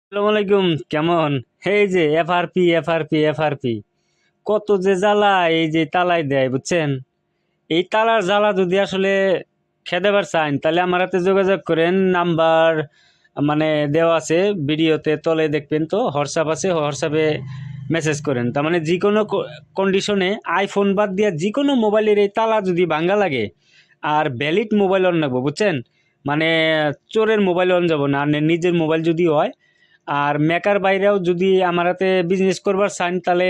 আসসালামু আলাইকুম। কেমন? এই যে এফআরপি এফআরপি এফআরপি কত যে জ্বালা, এই যে তালাই দেয় বুঝছেন। এই তালার জ্বালা যদি আসলে খেদাবার চান তাহলে আমার হাতে যোগাযোগ করেন। নাম্বার মানে দেওয়া আছে, ভিডিওতে তলে দেখবেন, তো হোয়াটসঅ্যাপ আছে, হোয়াটসঅ্যাপে মেসেজ করেন। তার মানে যে কোনো কন্ডিশনে আইফোন বাদ দিয়া যে কোনো মোবাইলের এই তালা যদি ভাঙ্গা লাগে, আর ভ্যালিড মোবাইল অন নেবো বুঝছেন। মানে চোরের মোবাইল অন যাব না, আর নিজের মোবাইল যদি হয়। আর মেকার বাইরেও যদি আমার হাতে বিজনেস করবার চান তাহলে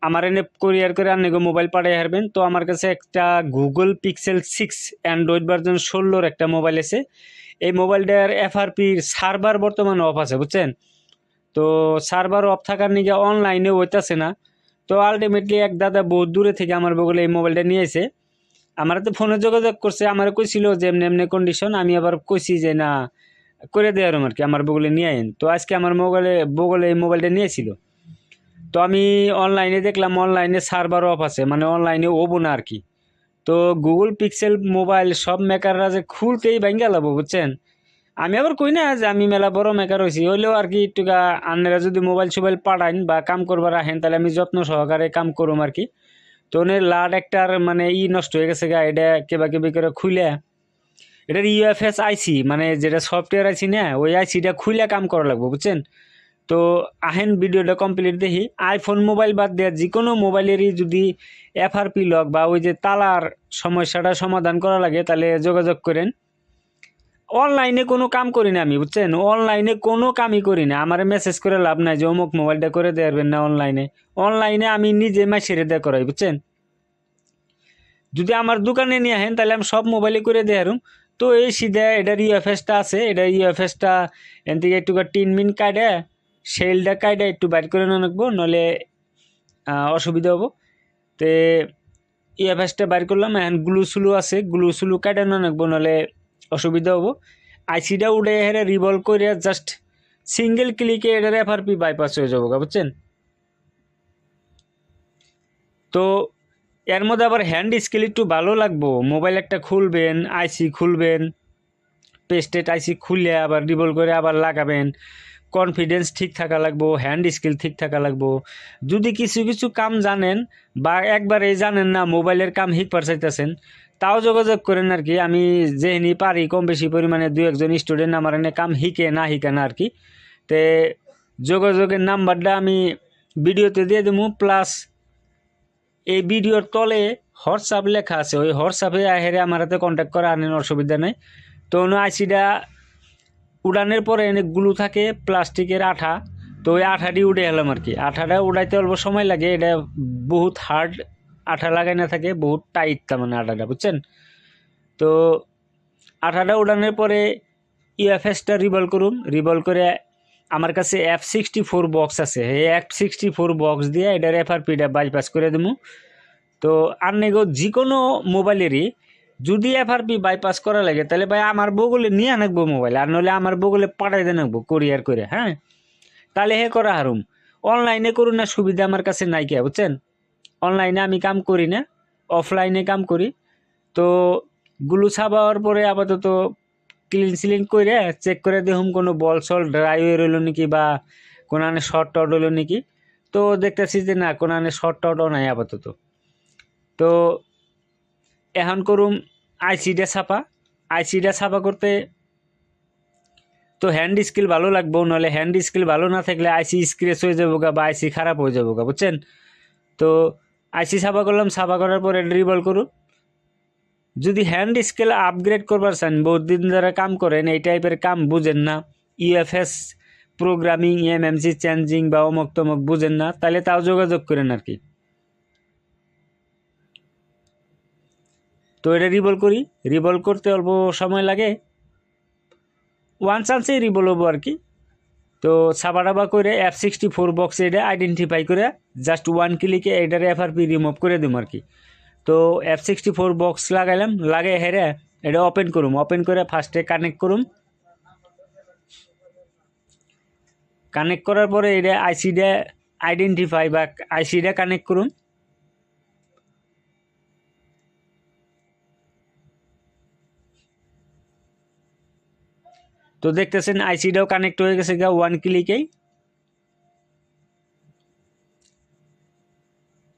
আমার এনে কোরিয়ার করে আনলে মোবাইল পাঠিয়ে হারবেন। তো আমার কাছে একটা গুগল পিক্সেল 6 অ্যান্ড্রয়েড ভার্জন 16-র একটা মোবাইল আছে। এই মোবাইলটার এফআরপির সার্ভার বর্তমানে অফ আছে বুঝছেন। তো সার্ভার অফ থাকার নিকে অনলাইনে হইতাছে না। তো আলটিমেটলি এক দাদা বহুত দূরে থেকে আমার বগলে এই মোবাইলটা নিয়েছে। আমার তো ফোনে যোগাযোগ করছে, আমার কইছিল যে এমনি এমনি কন্ডিশন। আমি আবার কইছি যে না, করে দেওয়ার আর কি, আমার বগলে নিয়ে আইন। তো আজকে আমার বগলে এই মোবাইলটা নিয়েছিল। তো আমি অনলাইনে দেখলাম অনলাইনে সার্ভার অফ আছে, মানে অনলাইনে ওবো না আর কি। তো গুগল পিক্সেল মোবাইল সব মেকাররা যে খুলতেই ভাঙ্গা লাবো বুঝছেন। আমি আবার কই না যে আমি মেলা বড় মেকার হয়েছি, হইলেও আর কি একটুকা আন্নারা যদি মোবাইল সোবাইল পাঠাইন বা কাম করবার আহেন তাহলে আমি যত্ন সহকারে কাম করুম আর কি। তো ওনের লাড একটার মানে নষ্ট হয়ে গেছে গা, এটা কেবা কেবি করে খুলে এটার ইউএফএস আইসি মানে যেটা সফটওয়্যার আইসি না, ওই আইসিটা খুলে কাম করা লাগবে বুঝছেন। তো আহেন ভিডিওটা কমপ্লিট দেখি। আইফোন মোবাইল বাদ দেওয়া যে কোনো মোবাইলেরই যদি এফআরপি লক বা ওই যে তালার সমস্যাটা সমাধান করা লাগে তাহলে যোগাযোগ করেন। অনলাইনে কোনো কাম করি না আমি বুঝছেন, অনলাইনে কোনো কামই করি না। আমার মেসেজ করে লাভ নাই যে অমুক মোবাইলটা করে দেবেন না। অনলাইনে অনলাইনে আমি নিজে মাইসেরে দেয়া করাই বুঝছেন। যদি আমার দোকানে নিয়ে আসেন তাহলে আমি সব মোবাইলে করে দিয়ে হারুম। তো এই সিধা এটার ইউএফএসটা আছে, এটা ইউএফএসটা এন থেকে একটু টিন মিন কাটে, সেলটা কাটে একটু বাইর করে না রাখবো, নলে অসুবিধা হবো। তে ইউএফএসটা বাইর করলাম, এখন গ্লু সুলু আছে, গ্লু সুলু কাটে না রাখবো, নলে অসুবিধা হবো। আইসিটা উঠে হেরে রিভলভ করে জাস্ট সিঙ্গেল ক্লিকে এটার এফআরপি বাইপাস হয়ে যাবো বুঝছেন। তো এর মধ্যে আবার হ্যান্ড স্কেল একটু ভালো লাগবো। মোবাইল একটা খুলবেন, আইসি খুলবেন, পেস্টেড আইসি খুললে আবার রিভল করে আবার লাগাবেন। কনফিডেন্স ঠিক থাকা লাগবো, হ্যান্ড স্কিল ঠিক থাকা লাগবো। যদি কিছু কিছু কাম জানেন বা একবারেই জানেন না, মোবাইলের কাম শিখবার চাইতেছেন, তাও যোগাযোগ করেন আর কি। আমি যেহেনি পারি কম বেশি পরিমাণে দু একজন স্টুডেন্ট আমার এনে কাম শিখে না আর কি। তে যোগাযোগের নাম্বারটা আমি ভিডিওতে দিয়ে দেবো, প্লাস এই ভিডিওর তলে হোয়াটসঅ্যাপ লেখা আছে, ওই হোয়াটসঅ্যাপে হেরে আমার হাতে কন্ট্যাক্ট করা আনেন, অসুবিধা নেই। তো আইসিটা উড়ানের পরে এনে গ্লু থাকে প্লাস্টিকের আঠা, তো ওই আঠাটি উঠে এলাম আর কি। আঠাটা উড়াইতে অল্প সময় লাগে, এটা বহুত হার্ড আঠা লাগাই না থাকে, বহুত টাইট তার মানে আঠাটা বুঝছেন। তো আঠাটা উড়ানোর পরে ইউএফএসটা রিভলভ করুন, রিভলভ করে আমার কাছে F64 বক্স আছে, এই F64 বক্স দিয়ে এটার এফআরপিটা বাইপাস করে দেবো। তো আর নেগো যে কোনো মোবাইলেরই যদি এফআরপি বাইপাস করা লাগে তাহলে ভাই আমার বগলে নিয়ে আনবো মোবাইল, আর নলে আমার বগলে পাঠাই দিয়ে নেবো কোরিয়ার করে, হ্যাঁ। তাহলে হে করা হারুম। অনলাইনে করুন না, সুবিধা আমার কাছে নাই কে বুঝছেন। অনলাইনে আমি কাম করি না, অফলাইনে কাম করি। তো গুলো ছাপাওয়ার পরে আপাতত ক্লিন সিলিন করে চেক করে দেখুন কোনো বল সল ড্রাই হয়ে রইল নাকি, বা কোনো আনে শর্ট টট হইল নাকি। তো দেখতেছি যে না, কোনো আনে শর্ট টটও নাই আপাতত। তো এখন করুম আইসিটা ছাপা করতে তো হ্যান্ড স্কিল ভালো লাগবো, নাহলে হ্যান্ড স্কিল ভালো না থাকলে আইসি স্ক্রেচ হয়ে যাবো গা বা আইসি খারাপ হয়ে যাবো গা বুঝছেন। তো আইসি ছাপা করলাম, ছাপা করার পরে রিভল করুন। যদি হ্যান্ড স্কিল আপগ্রেড করবার চান, বহুত দিন ধরে কাম করেন, এই টাইপের কাম বুঝেন না, ইউএফএস প্রোগ্রামিং এমএমসি চেঞ্জিং বা অমক তমক বুঝেন না, তাহলে তাও যোগাযোগ করেন আর কি। তো এটা রিভল করতে অল্প সময় লাগে, ওয়ান চান্সেই রিভল হবো আর কি। তো সাবা করে F64 বক্সে এটা আইডেন্টিফাই করে জাস্ট ওয়ান ক্লিকে এটার এফআরপি রিমুভ করে দিম আর কি। তো F64 বক্স লাগাইলাম, লাগাই হেরে এটা ওপেন করুম, ওপেন করে ফার্স্টে কানেক্ট করুম। কানেক্ট করার পরে এটা আইসিটা আইডেন্টিফাই বা আইসিটা কানেক্ট করুন। তো দেখতেছেন আইসিটাও কানেক্ট হয়ে গেছে গা 1 ক্লিকেই।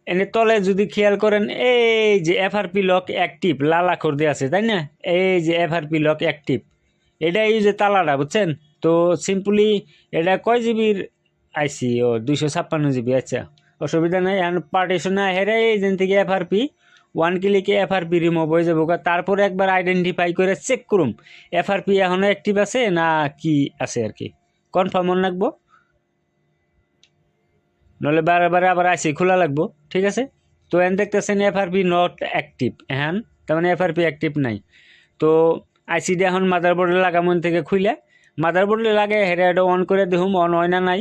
এনে তলে যদি খেয়াল করেন এই যে এফআরপি লক অ্যাক্টিভ লাল আখর দিয়ে আছে, তাই না? এই যে এফআরপি লক অ্যাক্টিভ, এটা এই যে তালাটা, বুঝছেন? তো সিম্পলি এটা কয় জিবির আইসি? ও 256 জিবি। আচ্ছা, অসুবিধা নাই। এখন পার্টিশনে হেরে এই যেন থেকে এফআরপি 1 ক্লিকে এফআরপি রিমুভ হয়ে যাবো। তারপরে একবার আইডেন্টিফাই করে চেক করুম এফআরপি এখনো অ্যাক্টিভ আছে না কি আছে আর কি, কনফার্ম মনে রাখবো, নলে বারে বারে আবার আইসি খোলা লাগবো। ঠিক আছে? তো এন দেখতেছেন এফআরপি নট অ্যাক্টিভ, হ্যাঁ, তার মানে এফআরপি অ্যাক্টিভ নাই। তো আইসিডি এখন মাদারবোর্ডে লাগামন থেকে খুলে মাদারবোর্ডে লাগে হেরে এটা অন করে দেখুম অন হয় না নাই।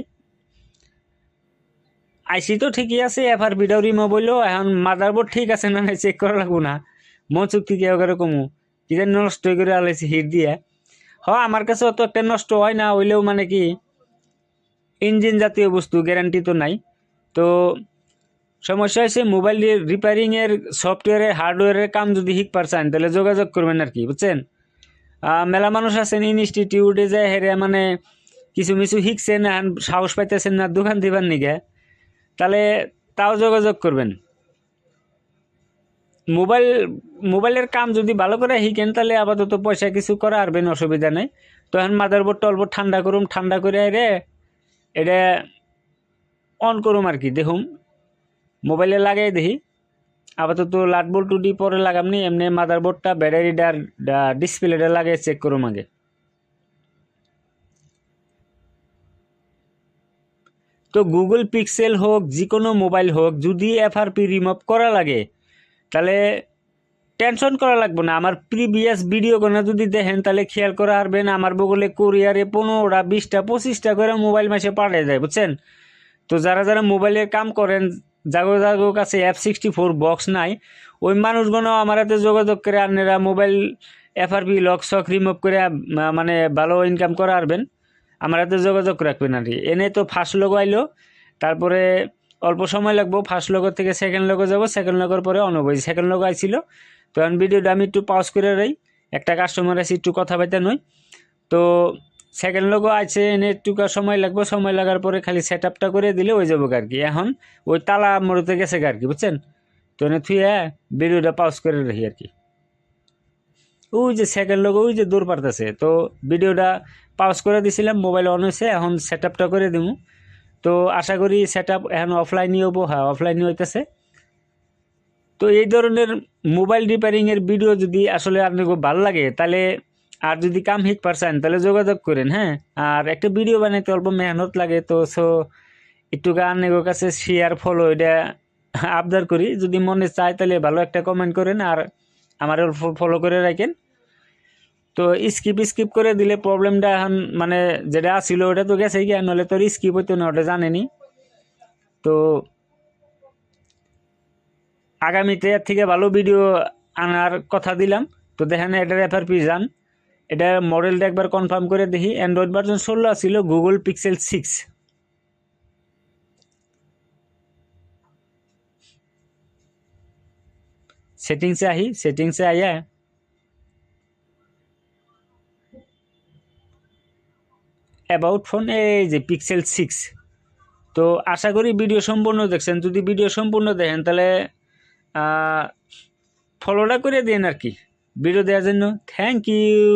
আইসি তো ঠিকই আছে, এফআরপিটাও রিমুভ হইলো, এখন মাদারবোর্ড ঠিক আছে না নাই চেক করা লাগবো না। মন চুক্তি কেউ করে কমু কি জানি নষ্ট করে আলাইছি হিট দিয়ে। আমার কাছে অত একটা নষ্ট হয় না, হইলেও মানে কি ইঞ্জিন জাতীয় বস্তু, গ্যারান্টি তো নাই। তো সমস্যা হয়েছে মোবাইল রিপেয়ারিংয়ের সফটওয়্যারের হার্ডওয়্যারের কাম যদি শিখবার চান তাহলে যোগাযোগ করবেন আর কি, বুঝছেন? মেলা মানুষ আছেন ইনস্টিটিউটে যায় হেরে মানে কিছু মিছু শিখছেন, সাহস পাইতেছেন না দোকান দিবার নিগে, তাহলে তাও যোগাযোগ করবেন। মোবাইলের কাম যদি ভালো করে শিখেন তাহলে আপাতত পয়সা কিছু করা আরবেন, অসুবিধা নেই। তো এখন মাদারবোর্ড টলবোর্ড ঠান্ডা করুম, ঠান্ডা করে রে এটা অন করুম আর কি, দেখুম মোবাইলে লাগাই দেখি। আপাতত লাট বল্ট টুডি পরে লাগামনি, এমনি মাদারবোর্ডটা ব্যাটারিটার ডিসপ্লেটা লাগিয়ে চেক করুম আগে। তো গুগল পিক্সেল হোক যে কোনো মোবাইল হোক যদি এফআরপি রিমুভ করা লাগে তাহলে টেনশন করা লাগবে না। আমার প্রিভিয়াস ভিডিওগুলো যদি দেখেন তাহলে খেয়াল করে আসবেন আমার বগলে কোরিয়ারে 15টা 20টা 25টা করে মোবাইল মাসে পাঠিয়ে দেয়, বুঝছেন? তো যারা যারা মোবাইলের কাম করেন জাগো জাগো কাছে F64 বক্স নাই, ওই মানুষগুলো আমার হাতে যোগাযোগ করে আপনারা মোবাইল এফআরপি লক শক রিমুভ করে মানে ভালো ইনকাম করে আসবেন, আমার হাতে যোগাযোগ রাখবেন আর কি। এনে তো ফার্স্ট লোগো আইলো, তারপরে অল্প সময় লাগবো, ফার্স্ট লোগো থেকে সেকেন্ড লোগো যাবো, সেকেন্ড লোগোর পরে অনবই সেকেন্ড লোগো আইছিল। তো এখন ভিডিওটা আমি একটু পাউজ করে রাই, একটা কাস্টমার আছে একটু কথা পাইতে নই। তো সেকেন্ড লোগো আছে, এনে একটু সময় লাগবে, সময় লাগার পরে খালি সেট আপটা করে দিলে হয়ে যাবো আর কি। এখন ওই তালা মরতে গেছে আর কি, বুঝছেন? তো এনে থুয়ে ভিডিওটা পাউজ করে রাখি আর কি। ওই যে সেকেন্ড লোগো ওই যে দূর পারতেছে, তো ভিডিওটা পাউজ করে দিছিলাম, মোবাইল অন হয়েছে, এখন সেট আপটা করে দিব। তো আশা করি সেট আপ এখন অফলাইনই হবো, হ্যাঁ অফলাইনই হইতেছে। তো এই ধরনের মোবাইল রিপেয়ারিংয়ের ভিডিও যদি আসলে আপনাকে ভালো লাগে তাহলে আর যদি কাম শিখ পারছেন তাহলে যোগাযোগ করেন, হ্যাঁ। আর একটা ভিডিও বানাইতে অল্প মেহনত লাগে, তো একটু আপনার কাছে শেয়ার ফলো এটা আবদার করি। যদি মনে চায় তাহলে ভালো একটা কমেন্ট করেন আর আমার ফলো করে রাখেন। তো স্কিপ করে দিলে প্রবলেমটা এখন মানে যেটা ছিল ওটা তো গেছে গিয়া, নাহলে তোর স্কিপ হইতো না, ওটা জানেনি। তো আগামীতে এর থেকে ভালো ভিডিও আনার কথা দিলাম। তো দেখেন এটার এফআরপি যান, এটা মডেলটা একবার কনফার্ম করে দেখি। অ্যান্ড্রয়েড ভার্সন 16 ছিল, গুগল পিক্সেল 6। সেটিংসে আইয়া অ্যাবাউট ফোন, এই যে পিক্সেল 6। তো আশা করি ভিডিও সম্পূর্ণ দেখছেন। যদি ভিডিও সম্পূর্ণ দেখেন তাহলে ফলোটা করে দিন আর কি। ভিডিও দেওয়ার জন্য থ্যাংক ইউ।